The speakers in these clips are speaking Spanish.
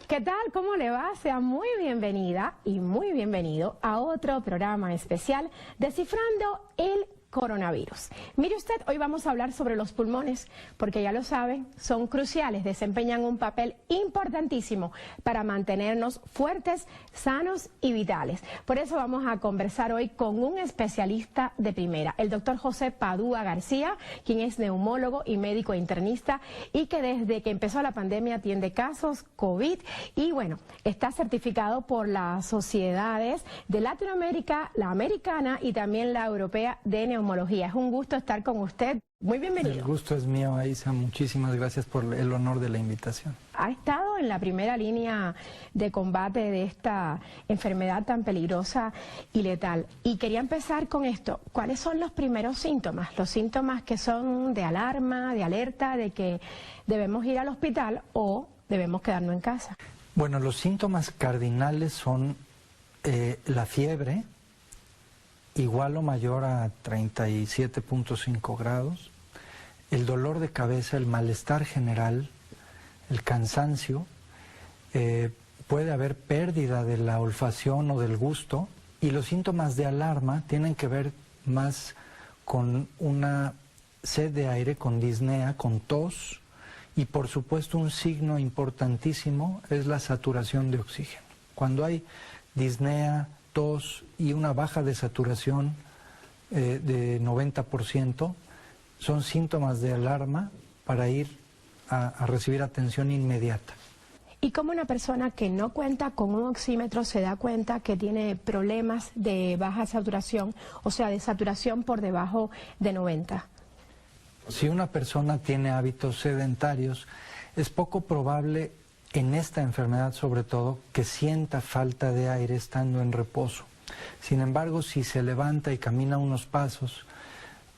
¿Qué tal? ¿Cómo le va? Sea muy bienvenida y muy bienvenido a otro programa especial Descifrando el Coronavirus. Mire usted, hoy vamos a hablar sobre los pulmones, porque ya lo saben, son cruciales, desempeñan un papel importantísimo para mantenernos fuertes, sanos y vitales. Por eso vamos a conversar hoy con un especialista de primera, el doctor José Padua García, quien es neumólogo y médico internista y que desde que empezó la pandemia atiende casos COVID y bueno, está certificado por las sociedades de Latinoamérica, la americana y también la europea de neumología. Es un gusto estar con usted. Muy bienvenido. El gusto es mío, Aisa. Muchísimas gracias por el honor de la invitación. Ha estado en la primera línea de combate de esta enfermedad tan peligrosa y letal. Y quería empezar con esto. ¿Cuáles son los primeros síntomas? Los síntomas que son de alarma, de alerta, de que debemos ir al hospital o debemos quedarnos en casa. Bueno, los síntomas cardinales son la fiebre, igual o mayor a 37.5 grados, el dolor de cabeza, el malestar general, el cansancio, puede haber pérdida de la olfacción o del gusto, y los síntomas de alarma tienen que ver más con una sed de aire, con disnea, con tos, y por supuesto un signo importantísimo es la saturación de oxígeno. Cuando hay disnea, tos y una baja de saturación de 90%, son síntomas de alarma para ir a recibir atención inmediata. ¿Y cómo una persona que no cuenta con un oxímetro se da cuenta que tiene problemas de baja saturación, o sea, de saturación por debajo de 90? Si una persona tiene hábitos sedentarios, es poco probable en esta enfermedad sobre todo que sienta falta de aire estando en reposo. Sin embargo, si se levanta y camina unos pasos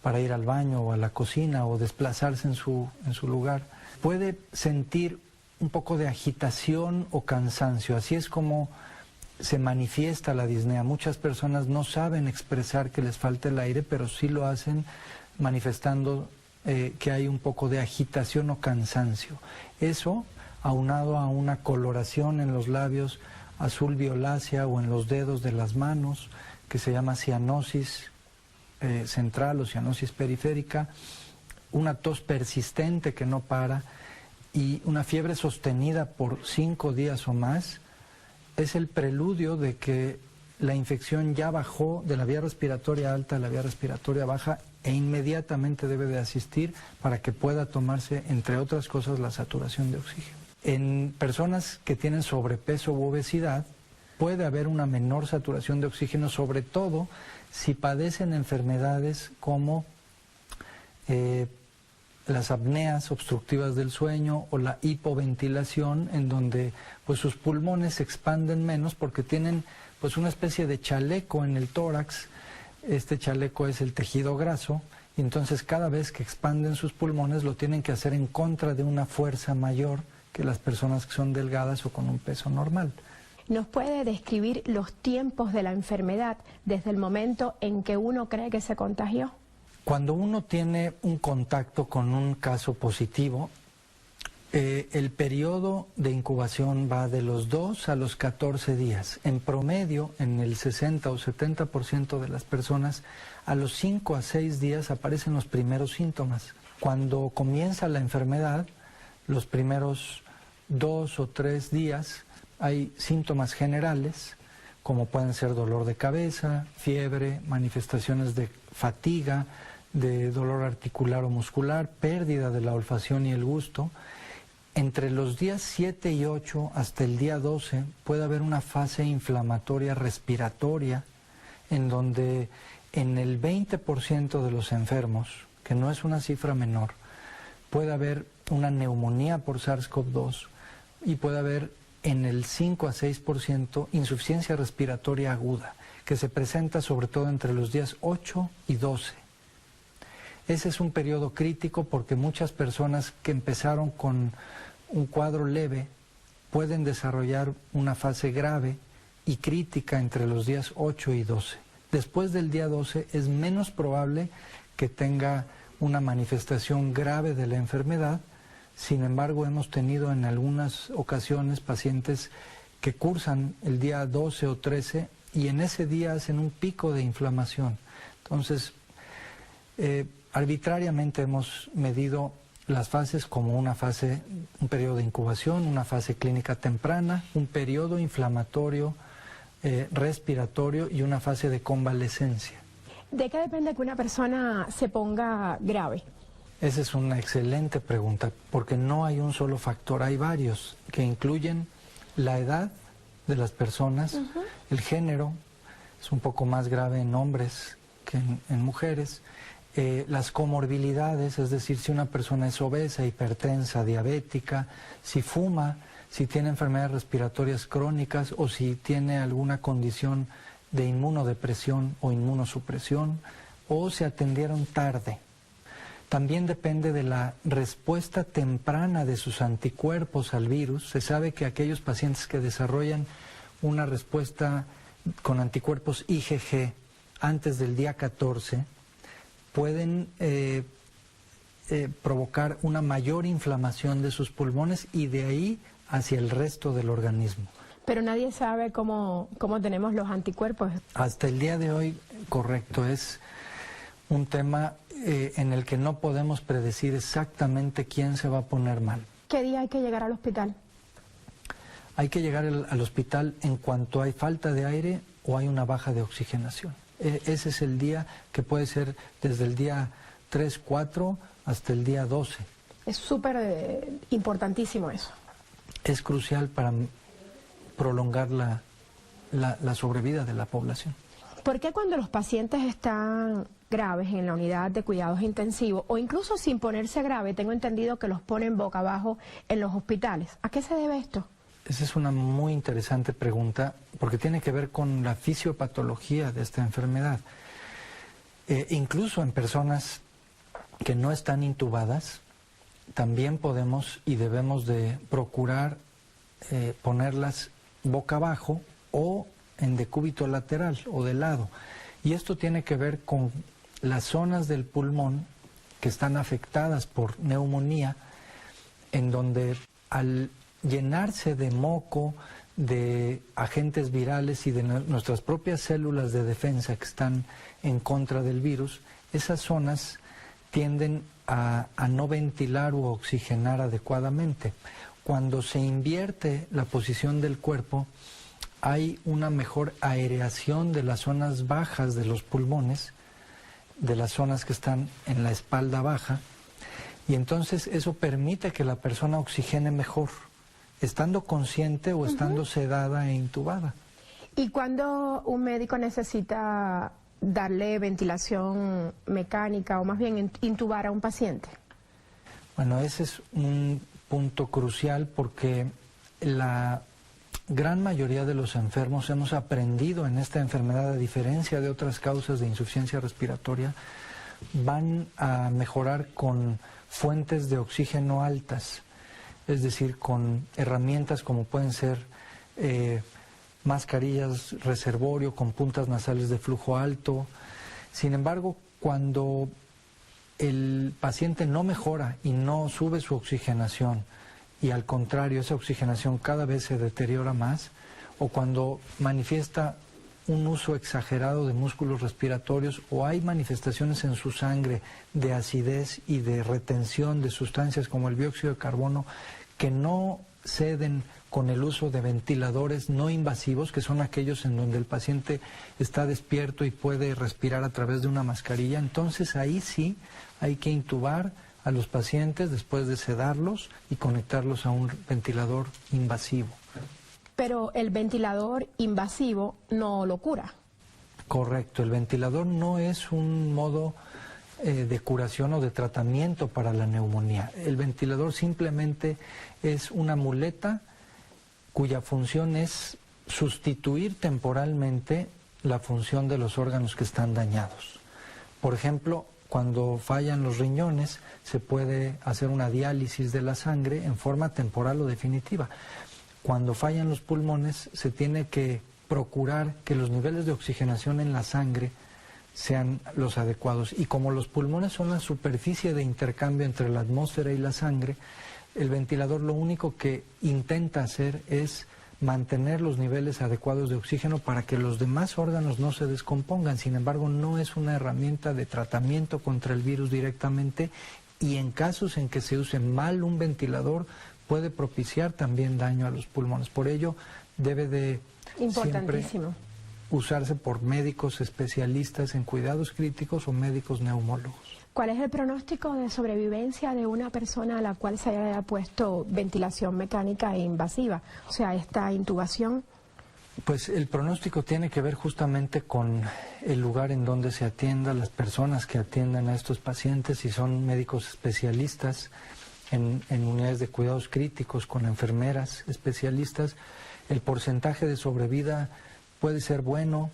para ir al baño o a la cocina o desplazarse en su lugar, puede sentir un poco de agitación o cansancio. Así es como se manifiesta la disnea. Muchas personas no saben expresar que les falta el aire, pero sí lo hacen manifestando que hay un poco de agitación o cansancio. Eso, aunado a una coloración en los labios azul violácea o en los dedos de las manos, que se llama cianosis central o cianosis periférica, una tos persistente que no para y una fiebre sostenida por 5 días o más, es el preludio de que la infección ya bajó de la vía respiratoria alta a la vía respiratoria baja e inmediatamente debe de asistir para que pueda tomarse, entre otras cosas, la saturación de oxígeno. En personas que tienen sobrepeso u obesidad puede haber una menor saturación de oxígeno, sobre todo si padecen enfermedades como las apneas obstructivas del sueño o la hipoventilación, en donde pues sus pulmones se expanden menos porque tienen pues una especie de chaleco en el tórax. Este chaleco es el tejido graso, y entonces cada vez que expanden sus pulmones lo tienen que hacer en contra de una fuerza mayor que las personas que son delgadas o con un peso normal. ¿Nos puede describir los tiempos de la enfermedad desde el momento en que uno cree que se contagió? Cuando uno tiene un contacto con un caso positivo, el periodo de incubación va de los 2 a los 14 días. En promedio, en el 60 o 70% de las personas, a los 5 a 6 días aparecen los primeros síntomas. Cuando comienza la enfermedad, los primeros 2 o 3 días hay síntomas generales, como pueden ser dolor de cabeza, fiebre, manifestaciones de fatiga, de dolor articular o muscular, pérdida de la olfacción y el gusto. Entre los días 7 y 8 hasta el día 12 puede haber una fase inflamatoria respiratoria en donde en el 20% de los enfermos, que no es una cifra menor, puede haber una neumonía por SARS-CoV-2 y puede haber en el 5 a 6% insuficiencia respiratoria aguda, que se presenta sobre todo entre los días 8 y 12. Ese es un periodo crítico porque muchas personas que empezaron con un cuadro leve pueden desarrollar una fase grave y crítica entre los días 8 y 12. Después del día 12 es menos probable que tenga una manifestación grave de la enfermedad, Sin embargo, hemos tenido en algunas ocasiones pacientes que cursan el día 12 o 13 y en ese día hacen un pico de inflamación. Entonces, arbitrariamente hemos medido las fases como una fase, un periodo de incubación, una fase clínica temprana, un periodo inflamatorio, respiratorio y una fase de convalescencia. ¿De qué depende que una persona se ponga grave? Esa es una excelente pregunta, porque no hay un solo factor, hay varios que incluyen la edad de las personas, el género, es un poco más grave en hombres que en mujeres, las comorbilidades, es decir, si una persona es obesa, hipertensa, diabética, si fuma, si tiene enfermedades respiratorias crónicas o si tiene alguna condición de inmunodepresión o inmunosupresión, o se atendieron tarde. También depende de la respuesta temprana de sus anticuerpos al virus. Se sabe que aquellos pacientes que desarrollan una respuesta con anticuerpos IgG antes del día 14 pueden provocar una mayor inflamación de sus pulmones y de ahí hacia el resto del organismo. Pero nadie sabe cómo tenemos los anticuerpos. Hasta el día de hoy, correcto, es un tema en el que no podemos predecir exactamente quién se va a poner mal. ¿Qué día hay que llegar al hospital? Hay que llegar al hospital en cuanto hay falta de aire o hay una baja de oxigenación. Ese es el día que puede ser desde el día 3, 4 hasta el día 12. Es súper importantísimo eso. Es crucial para prolongar la sobrevida de la población. ¿Por qué cuando los pacientes están graves en la unidad de cuidados intensivos o incluso sin ponerse grave, tengo entendido que los ponen boca abajo en los hospitales? ¿A qué se debe esto? Esa es una muy interesante pregunta porque tiene que ver con la fisiopatología de esta enfermedad. Incluso en personas que no están intubadas, también podemos y debemos de procurar ponerlas boca abajo o en decúbito lateral o de lado. Y esto tiene que ver con las zonas del pulmón que están afectadas por neumonía, en donde al llenarse de moco, de agentes virales y de nuestras propias células de defensa que están en contra del virus, esas zonas tienden a no ventilar u oxigenar adecuadamente. Cuando se invierte la posición del cuerpo, hay una mejor aireación de las zonas bajas de los pulmones, de las zonas que están en la espalda baja, y entonces eso permite que la persona oxigene mejor, estando consciente o estando sedada e intubada. ¿Y cuando un médico necesita darle ventilación mecánica o más bien intubar a un paciente? Bueno, ese es un punto crucial porque la gran mayoría de los enfermos hemos aprendido en esta enfermedad, a diferencia de otras causas de insuficiencia respiratoria, van a mejorar con fuentes de oxígeno altas, es decir, con herramientas como pueden ser mascarillas reservorio con puntas nasales de flujo alto. Sin embargo, cuando el paciente no mejora y no sube su oxigenación, y al contrario, esa oxigenación cada vez se deteriora más, o cuando manifiesta un uso exagerado de músculos respiratorios, o hay manifestaciones en su sangre de acidez y de retención de sustancias como el dióxido de carbono, que no ceden con el uso de ventiladores no invasivos, que son aquellos en donde el paciente está despierto y puede respirar a través de una mascarilla, entonces ahí sí hay que intubar a los pacientes después de sedarlos y conectarlos a un ventilador invasivo. Pero el ventilador invasivo no lo cura. Correcto, el ventilador no es un modo de curación o de tratamiento para la neumonía. El ventilador simplemente es una muleta cuya función es sustituir temporalmente la función de los órganos que están dañados. Por ejemplo, cuando fallan los riñones, se puede hacer una diálisis de la sangre en forma temporal o definitiva. Cuando fallan los pulmones, se tiene que procurar que los niveles de oxigenación en la sangre sean los adecuados. Y como los pulmones son la superficie de intercambio entre la atmósfera y la sangre, el ventilador lo único que intenta hacer es mantener los niveles adecuados de oxígeno para que los demás órganos no se descompongan. Sin embargo, no es una herramienta de tratamiento contra el virus directamente, y en casos en que se use mal un ventilador puede propiciar también daño a los pulmones. Por ello, debe de siempre usarse por médicos especialistas en cuidados críticos o médicos neumólogos. ¿Cuál es el pronóstico de sobrevivencia de una persona a la cual se haya puesto ventilación mecánica e invasiva? O sea, esta intubación. Pues el pronóstico tiene que ver justamente con el lugar en donde se atienda, las personas que atiendan a estos pacientes, si son médicos especialistas en unidades de cuidados críticos, con enfermeras especialistas. El porcentaje de sobrevida puede ser bueno,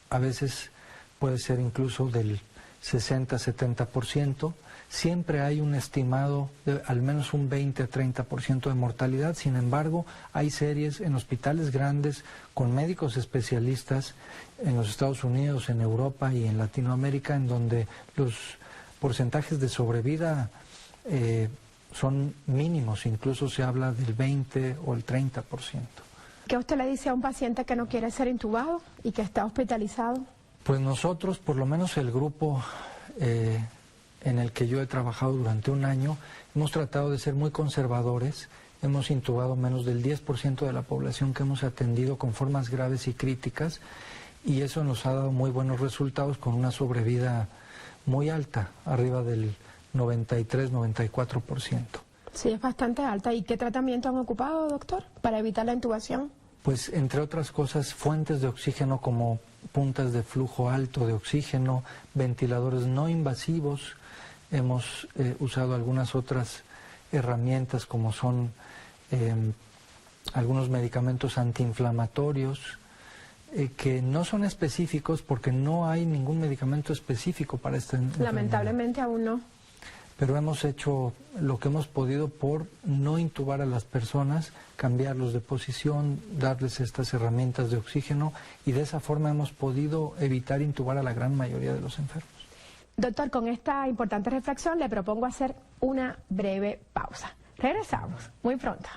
a veces puede ser incluso del 60-70%, siempre hay un estimado de al menos un 20-30% de mortalidad. Sin embargo, hay series en hospitales grandes con médicos especialistas en los Estados Unidos, en Europa y en Latinoamérica, en donde los porcentajes de sobrevida son mínimos, incluso se habla del 20 o el 30%. ¿Qué usted le dice a un paciente que no quiere ser intubado y que está hospitalizado? Pues nosotros, por lo menos el grupo en el que yo he trabajado durante un año, hemos tratado de ser muy conservadores. Hemos intubado menos del 10% de la población que hemos atendido con formas graves y críticas, y eso nos ha dado muy buenos resultados con una sobrevida muy alta, arriba del 93-94%. Sí, es bastante alta. ¿Y qué tratamiento han ocupado, doctor, para evitar la intubación? Pues, entre otras cosas, fuentes de oxígeno como puntas de flujo alto de oxígeno, ventiladores no invasivos. Hemos usado algunas otras herramientas como son algunos medicamentos antiinflamatorios que no son específicos porque no hay ningún medicamento específico para esta enfermedad. Lamentablemente aún no. Pero hemos hecho lo que hemos podido por no intubar a las personas, cambiarlos de posición, darles estas herramientas de oxígeno, y de esa forma hemos podido evitar intubar a la gran mayoría de los enfermos. Doctor, con esta importante reflexión le propongo hacer una breve pausa. Regresamos muy pronto.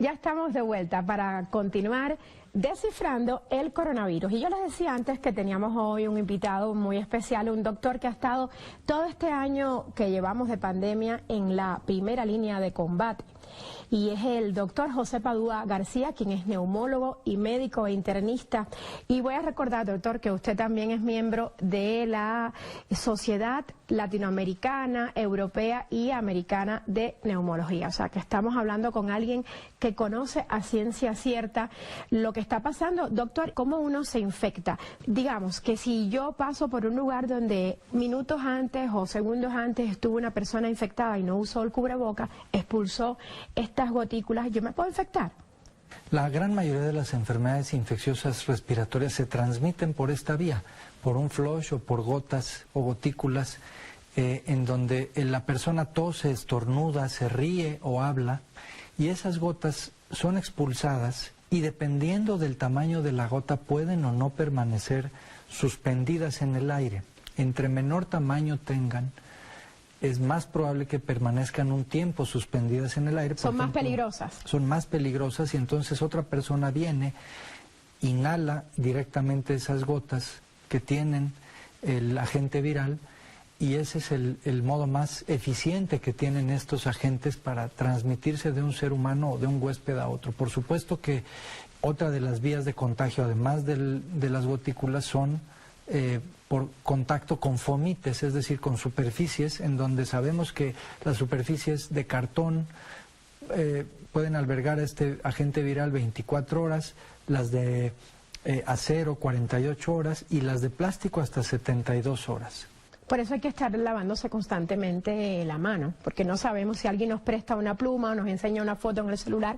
Ya estamos de vuelta para continuar descifrando el coronavirus. Y yo les decía antes que teníamos hoy un invitado muy especial, un doctor que ha estado todo este año que llevamos de pandemia en la primera línea de combate. Y es el doctor José Padua García, quien es neumólogo y médico e internista. Y voy a recordar, doctor, que usted también es miembro de la Sociedad Latinoamericana, Europea y Americana de Neumología. O sea, que estamos hablando con alguien que conoce a ciencia cierta lo que está pasando. Doctor, ¿cómo uno se infecta? Digamos que si yo paso por un lugar donde minutos antes o segundos antes estuvo una persona infectada y no usó el cubreboca, expulsó estas gotículas, ¿yo me puedo infectar? La gran mayoría de las enfermedades infecciosas respiratorias se transmiten por esta vía, por un flush o por gotas o gotículas, en donde la persona tose, estornuda, se ríe o habla, y esas gotas son expulsadas y dependiendo del tamaño de la gota pueden o no permanecer suspendidas en el aire. Entre menor tamaño tengan, es más probable que permanezcan un tiempo suspendidas en el aire. Son más peligrosas. Son más peligrosas y entonces otra persona viene, inhala directamente esas gotas que tienen el agente viral y ese es el modo más eficiente que tienen estos agentes para transmitirse de un ser humano o de un huésped a otro. Por supuesto que otra de las vías de contagio, además de las gotículas, son por contacto con fomites, es decir, con superficies en donde sabemos que las superficies de cartón pueden albergar a este agente viral 24 horas, las de acero 48 horas y las de plástico hasta 72 horas. Por eso hay que estar lavándose constantemente la mano, porque no sabemos si alguien nos presta una pluma o nos enseña una foto en el celular,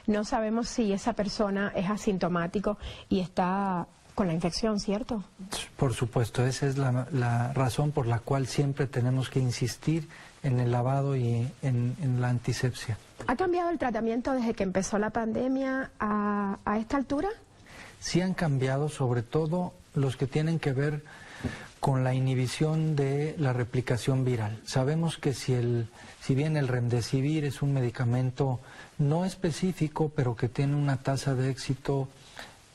no sabemos si esa persona es asintomático y está con la infección, ¿cierto? Por supuesto, esa es la razón por la cual siempre tenemos que insistir en el lavado y en la antisepsia. ¿Ha cambiado el tratamiento desde que empezó la pandemia a esta altura? Sí han cambiado, sobre todo los que tienen que ver con la inhibición de la replicación viral. Sabemos que si bien el Remdesivir es un medicamento no específico, pero que tiene una tasa de éxito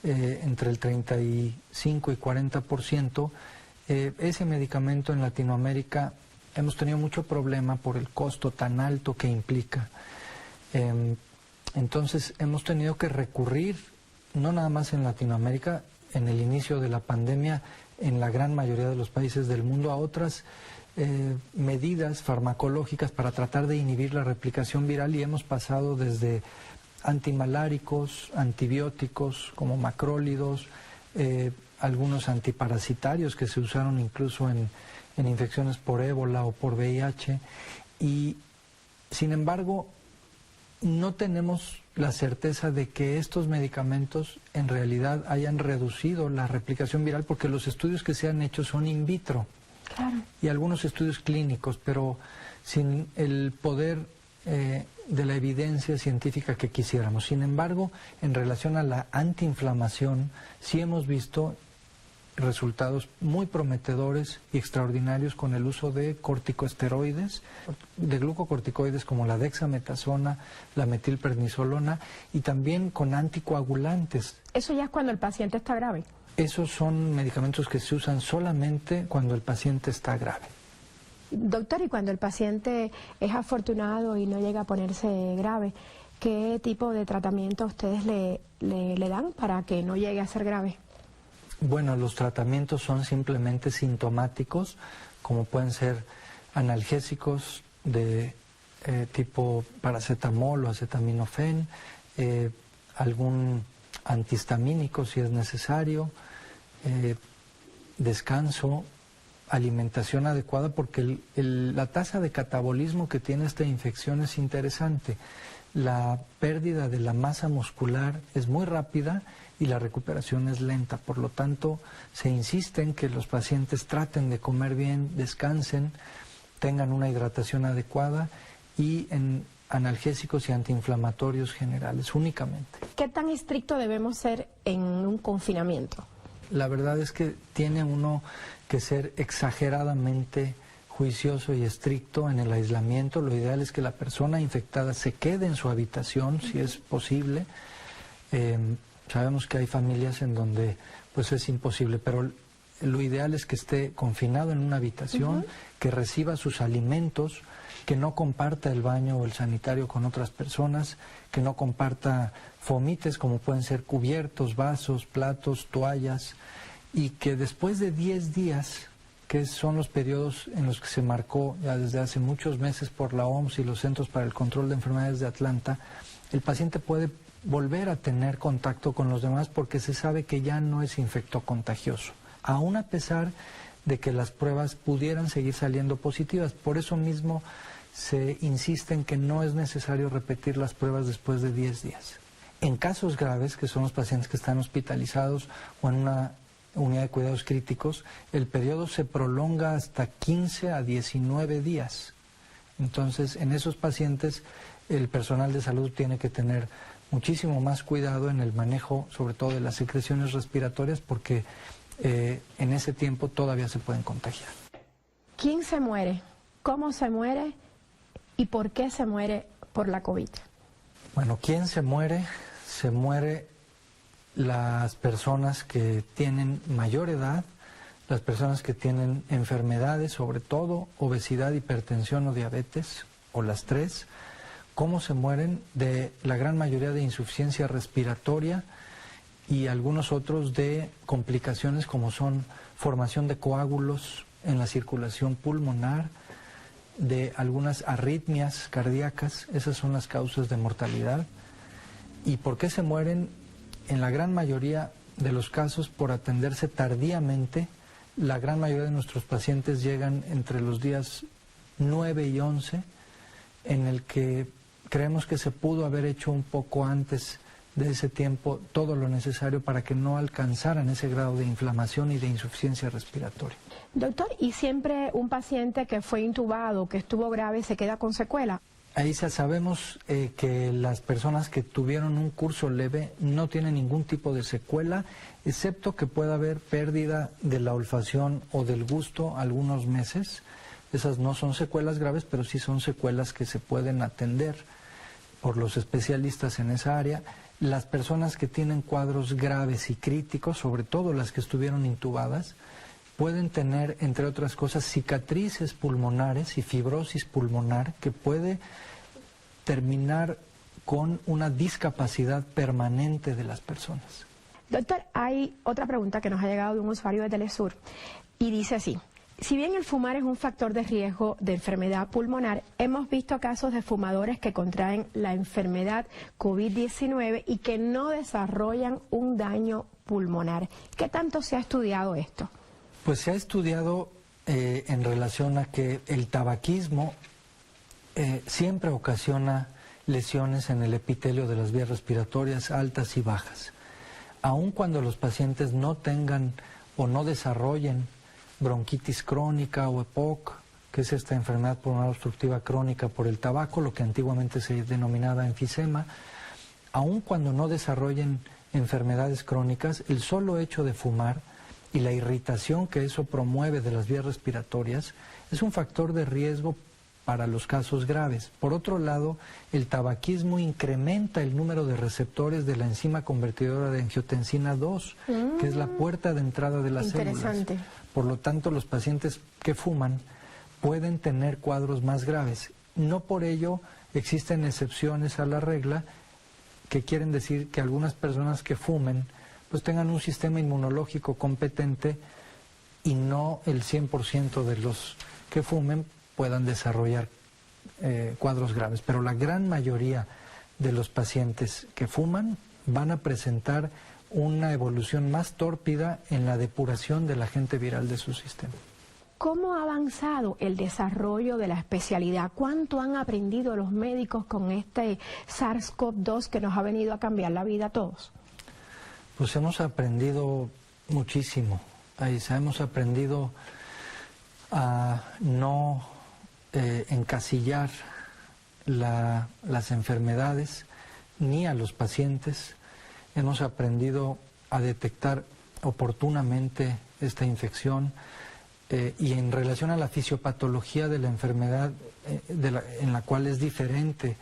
entre el 35 y 40%, ese medicamento en Latinoamérica hemos tenido mucho problema por el costo tan alto que implica. Entonces hemos tenido que recurrir, no nada más en Latinoamérica, en el inicio de la pandemia, en la gran mayoría de los países del mundo, a otras medidas farmacológicas para tratar de inhibir la replicación viral y hemos pasado desde antimaláricos, antibióticos como macrólidos, algunos antiparasitarios que se usaron incluso en infecciones por ébola o por VIH y sin embargo no tenemos la certeza de que estos medicamentos en realidad hayan reducido la replicación viral porque los estudios que se han hecho son in vitro. Claro. Y algunos estudios clínicos, pero sin el poder de la evidencia científica que quisiéramos. Sin embargo, en relación a la antiinflamación, sí hemos visto resultados muy prometedores y extraordinarios con el uso de corticosteroides, de glucocorticoides como la dexametasona, la metilprednisolona y también con anticoagulantes. ¿Eso ya es cuando el paciente está grave? Esos son medicamentos que se usan solamente cuando el paciente está grave. Doctor, y cuando el paciente es afortunado y no llega a ponerse grave, ¿qué tipo de tratamiento ustedes le dan para que no llegue a ser grave? Bueno, los tratamientos son simplemente sintomáticos, como pueden ser analgésicos de tipo paracetamol o acetaminofén, algún antihistamínico si es necesario, descanso, alimentación adecuada, porque la tasa de catabolismo que tiene esta infección es interesante. La pérdida de la masa muscular es muy rápida y la recuperación es lenta. Por lo tanto, se insiste en que los pacientes traten de comer bien, descansen, tengan una hidratación adecuada y en analgésicos y antiinflamatorios generales únicamente. ¿Qué tan estricto debemos ser en un confinamiento? La verdad es que tiene uno que ser exageradamente juicioso y estricto en el aislamiento. Lo ideal es que la persona infectada se quede en su habitación, si es posible. Sabemos que hay familias en donde pues es imposible, pero lo ideal es que esté confinado en una habitación, que reciba sus alimentos, que no comparta el baño o el sanitario con otras personas, que no comparta fomites como pueden ser cubiertos, vasos, platos, toallas, y que después de 10 días, que son los periodos en los que se marcó ya desde hace muchos meses por la OMS y los Centros para el Control de Enfermedades de Atlanta, el paciente puede volver a tener contacto con los demás porque se sabe que ya no es infectocontagioso, aún a pesar de que las pruebas pudieran seguir saliendo positivas. Por eso mismo se insiste en que no es necesario repetir las pruebas después de 10 días. En casos graves, que son los pacientes que están hospitalizados o en una unidad de cuidados críticos, el periodo se prolonga hasta 15 a 19 días. Entonces, en esos pacientes el personal de salud tiene que tener muchísimo más cuidado en el manejo, sobre todo de las secreciones respiratorias, porque en ese tiempo todavía se pueden contagiar. ¿Quién se muere? ¿Cómo se muere? ¿Y por qué se muere por la COVID? Bueno, ¿quién se muere? Se muere las personas que tienen mayor edad, las personas que tienen enfermedades, sobre todo obesidad, hipertensión o diabetes, o las tres. ¿Cómo se mueren? De la gran mayoría de insuficiencia respiratoria y algunos otros de complicaciones como son formación de coágulos en la circulación pulmonar, de algunas arritmias cardíacas. Esas son las causas de mortalidad. ¿Y por qué se mueren? En la gran mayoría de los casos por atenderse tardíamente. La gran mayoría de nuestros pacientes llegan entre los días 9 y 11, en el que creemos que se pudo haber hecho un poco antes de ese tiempo todo lo necesario para que no alcanzaran ese grado de inflamación y de insuficiencia respiratoria. Doctor, ¿y siempre un paciente que fue intubado, que estuvo grave, se queda con secuela? Ahí ya sabemos que las personas que tuvieron un curso leve no tienen ningún tipo de secuela, excepto que pueda haber pérdida de la olfacción o del gusto algunos meses. Esas no son secuelas graves, pero sí son secuelas que se pueden atender por los especialistas en esa área. Las personas que tienen cuadros graves y críticos, sobre todo las que estuvieron intubadas, pueden tener, entre otras cosas, cicatrices pulmonares y fibrosis pulmonar que puede terminar con una discapacidad permanente de las personas. Doctor, hay otra pregunta que nos ha llegado de un usuario de Telesur y dice así: si bien el fumar es un factor de riesgo de enfermedad pulmonar, hemos visto casos de fumadores que contraen la enfermedad COVID-19 y que no desarrollan un daño pulmonar. ¿Qué tanto se ha estudiado esto? Pues se ha estudiado en relación a que el tabaquismo siempre ocasiona lesiones en el epitelio de las vías respiratorias altas y bajas. Aun cuando los pacientes no tengan o no desarrollen bronquitis crónica o EPOC, que es esta enfermedad pulmonar obstructiva crónica por el tabaco, lo que antiguamente se denominaba enfisema, aun cuando no desarrollen enfermedades crónicas, el solo hecho de fumar y la irritación que eso promueve de las vías respiratorias es un factor de riesgo para los casos graves. Por otro lado, el tabaquismo incrementa el número de receptores de la enzima convertidora de angiotensina 2, que es la puerta de entrada de las células. Por lo tanto, los pacientes que fuman pueden tener cuadros más graves. No por ello existen excepciones a la regla, que quieren decir que algunas personas que fumen pues tengan un sistema inmunológico competente y no el 100% de los que fumen puedan desarrollar cuadros graves. Pero la gran mayoría de los pacientes que fuman van a presentar una evolución más tórpida en la depuración del agente viral de su sistema. ¿Cómo ha avanzado el desarrollo de la especialidad? ¿Cuánto han aprendido los médicos con este SARS-CoV-2 que nos ha venido a cambiar la vida a todos? Pues hemos aprendido muchísimo, Aisa. Hemos aprendido a no encasillar las enfermedades ni a los pacientes. Hemos aprendido a detectar oportunamente esta infección y en relación a la fisiopatología de la enfermedad, en la cual es diferente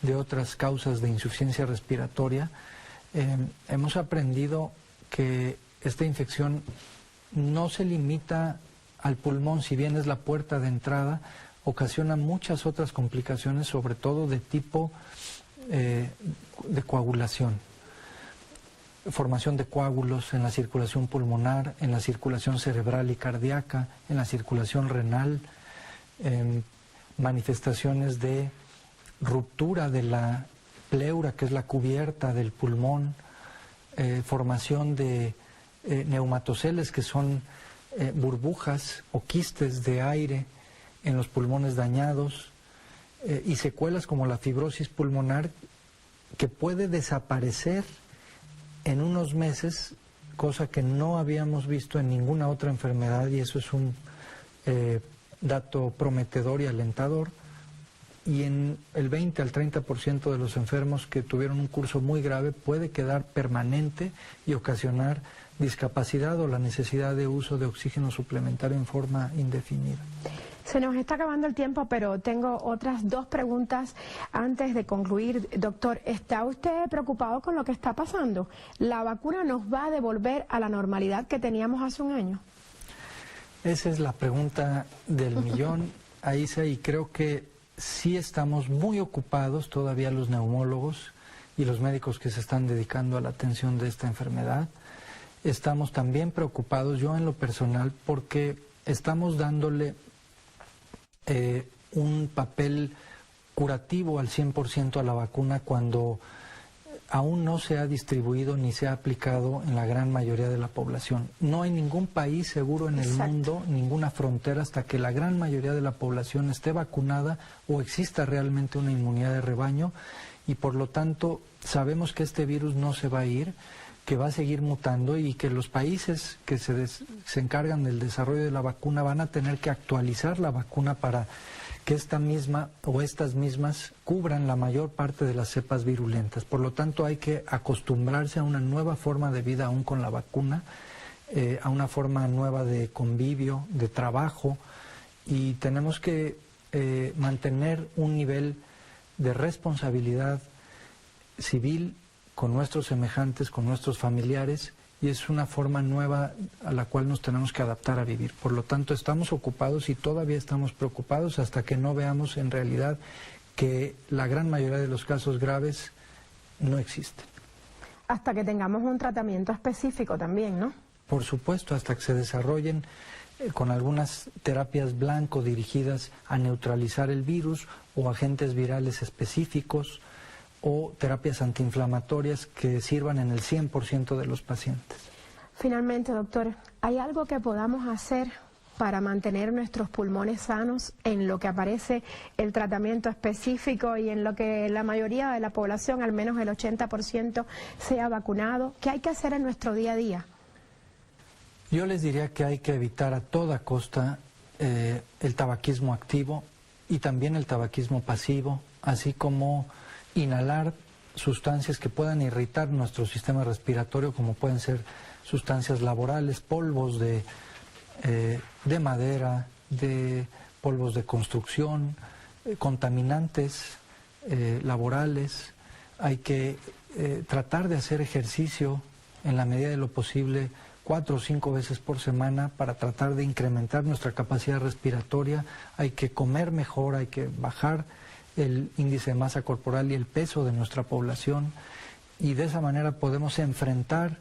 de otras causas de insuficiencia respiratoria, hemos aprendido que esta infección no se limita al pulmón, si bien es la puerta de entrada, ocasiona muchas otras complicaciones, sobre todo de tipo de coagulación. Formación de coágulos en la circulación pulmonar, en la circulación cerebral y cardíaca, en la circulación renal, manifestaciones de ruptura de la pleura, que es la cubierta del pulmón, formación de neumatoceles, que son burbujas o quistes de aire en los pulmones dañados, y secuelas como la fibrosis pulmonar, que puede desaparecer en unos meses, cosa que no habíamos visto en ninguna otra enfermedad, y eso es un dato prometedor y alentador. y en el 20 al 30% de los enfermos que tuvieron un curso muy grave puede quedar permanente y ocasionar discapacidad o la necesidad de uso de oxígeno suplementario en forma indefinida. Se nos está acabando el tiempo, pero tengo otras 2 preguntas antes de concluir. Doctor, ¿está usted preocupado con lo que está pasando? ¿La vacuna nos va a devolver a la normalidad que teníamos hace un año? Esa es la pregunta del millón, Aisa, y creo que sí estamos muy ocupados todavía los neumólogos y los médicos que se están dedicando a la atención de esta enfermedad. Estamos también preocupados, yo en lo personal, porque estamos dándole un papel curativo al 100% a la vacuna cuando aún no se ha distribuido ni se ha aplicado en la gran mayoría de la población. No hay ningún país seguro en el mundo, ninguna frontera, hasta que la gran mayoría de la población esté vacunada o exista realmente una inmunidad de rebaño, y por lo tanto sabemos que este virus no se va a ir, que va a seguir mutando y que los países que se encargan del desarrollo de la vacuna van a tener que actualizar la vacuna para que esta misma o estas mismas cubran la mayor parte de las cepas virulentas. Por lo tanto, hay que acostumbrarse a una nueva forma de vida aún con la vacuna, a una forma nueva de convivio, de trabajo, y tenemos que mantener un nivel de responsabilidad civil con nuestros semejantes, con nuestros familiares, y es una forma nueva a la cual nos tenemos que adaptar a vivir. Por lo tanto, estamos ocupados y todavía estamos preocupados hasta que no veamos en realidad que la gran mayoría de los casos graves no existen. Hasta que tengamos un tratamiento específico también, ¿no? Por supuesto, hasta que se desarrollen con algunas terapias blanco dirigidas a neutralizar el virus o agentes virales específicos, o terapias antiinflamatorias que sirvan en el 100% de los pacientes. Finalmente, doctor, ¿hay algo que podamos hacer para mantener nuestros pulmones sanos en lo que aparece el tratamiento específico y en lo que la mayoría de la población, al menos el 80%, sea vacunado? ¿Qué hay que hacer en nuestro día a día? Yo les diría que hay que evitar a toda costa el tabaquismo activo y también el tabaquismo pasivo, así como inhalar sustancias que puedan irritar nuestro sistema respiratorio, como pueden ser sustancias laborales, polvos de madera, de polvos de construcción, contaminantes laborales. Hay que tratar de hacer ejercicio en la medida de lo posible 4 o 5 veces por semana para tratar de incrementar nuestra capacidad respiratoria. Hay que comer mejor, hay que bajar el índice de masa corporal y el peso de nuestra población, y de esa manera podemos enfrentar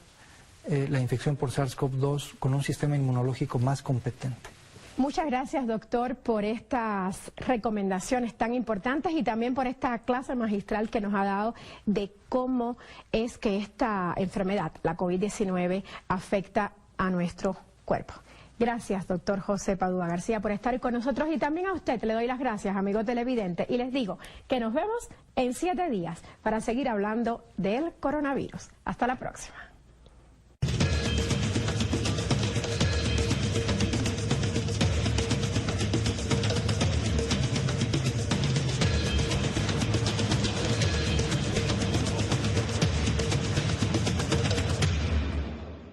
la infección por SARS-CoV-2 con un sistema inmunológico más competente. Muchas gracias, doctor, por estas recomendaciones tan importantes y también por esta clase magistral que nos ha dado de cómo es que esta enfermedad, la COVID-19, afecta a nuestro cuerpo. Gracias, doctor José Padua García, por estar con nosotros, y también a usted le doy las gracias, amigo televidente, y les digo que nos vemos en 7 días para seguir hablando del coronavirus. Hasta la próxima.